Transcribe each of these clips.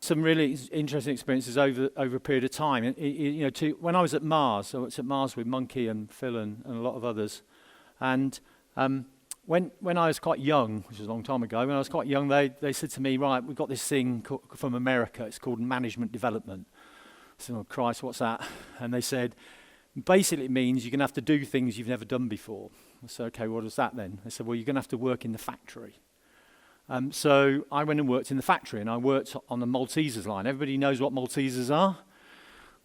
Some really interesting experiences over a period of time. When I was at Mars, I was at Mars with Monkey and Phil and a lot of others. And when I was quite young, which was a long time ago, when I was quite young, they said to me, right, we've got this thing from America, it's called management development. I said, oh Christ, what's that? And they said, basically it means you're going to have to do things you've never done before. I said, okay, what is that then? They said, well, you're going to have to work in the factory. So I went and worked in the factory, and I worked on the Maltesers line. Everybody knows what Maltesers are?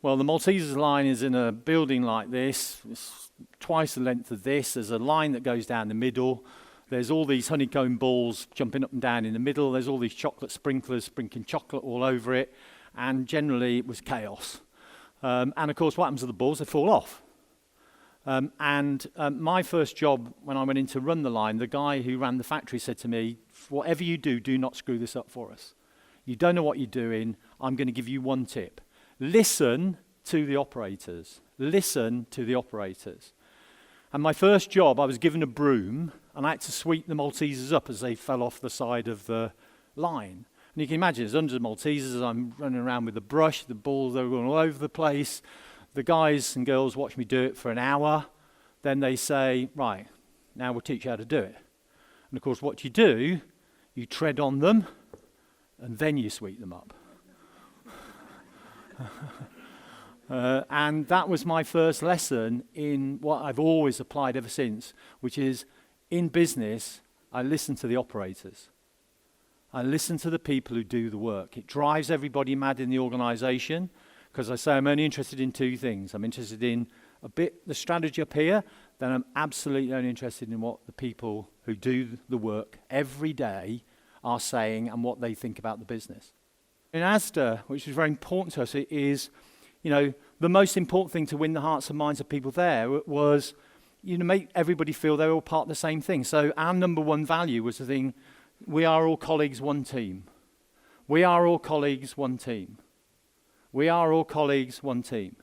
Well, the Maltesers line is in a building like this. It's twice the length of this. There's a line that goes down the middle. There's all these honeycomb balls jumping up and down in the middle. There's all these chocolate sprinklers sprinkling chocolate all over it. And generally, it was chaos. And of course, what happens to the balls? They fall off. My first job, when I went in to run the line, the guy who ran the factory said to me, whatever you do not screw this up for us. You don't know what you're doing. I'm going to give you one tip. Listen to the operators. Listen to the operators. And my first job, I was given a broom, and I had to sweep the Maltesers up as they fell off the side of the line. And you can imagine, there's hundreds of Maltesers. I'm running around with a brush. The balls are going all over the place. The guys and girls watch me do it for an hour. Then they say, right, now we'll teach you how to do it. And of course, what you do, you tread on them, and then you sweep them up. And that was my first lesson in what I've always applied ever since, which is, in business, I listen to the operators. I listen to the people who do the work. It drives everybody mad in the organization, because I say I'm only interested in two things. I'm interested in a bit the strategy up here, then I'm absolutely only interested in what the people who do the work every day are saying and what they think about the business. In Asda, which is very important to us, it is, the most important thing to win the hearts and minds of people there was, make everybody feel they're all part of the same thing. So our number one value was the thing, we are all colleagues, one team. We are all colleagues, one team. We are all colleagues, one team.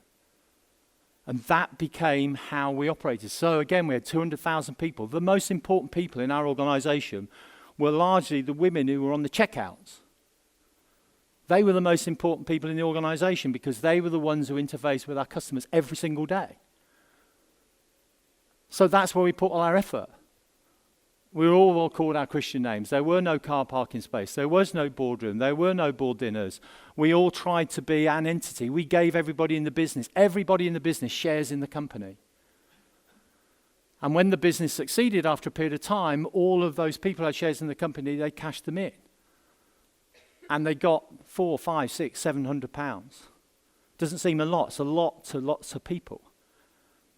And that became how we operated. So again, we had 200,000 people. The most important people in our organization were largely the women who were on the checkouts. They were the most important people in the organization because they were the ones who interfaced with our customers every single day. So that's where we put all our effort. We were all called our Christian names. There were no car parking space. There was no boardroom. There were no board dinners. We all tried to be an entity. We gave everybody in the business. Everybody in the business shares in the company. And when the business succeeded after a period of time, all of those people who had shares in the company, they cashed them in. And they got 400, 500, 600, 700 pounds. Doesn't seem a lot. It's a lot to lots of people.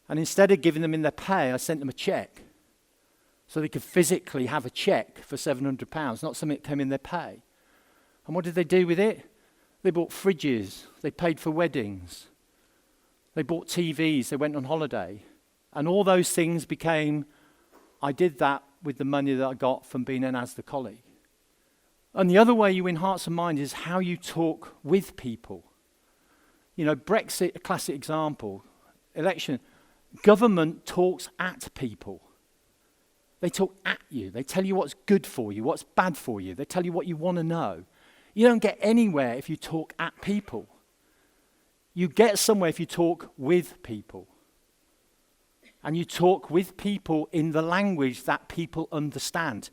And instead of giving them in their pay, I sent them a check. So they could physically have a check for £700, not something that came in their pay. And what did they do with it? They bought fridges, they paid for weddings, they bought TVs, they went on holiday. And all those things became, I did that with the money that I got from being an Asda colleague. And the other way you win hearts and minds is how you talk with people. Brexit, a classic example, election, government talks at people. They talk at you. They tell you what's good for you, what's bad for you. They tell you what you want to know. You don't get anywhere if you talk at people. You get somewhere if you talk with people. And you talk with people in the language that people understand.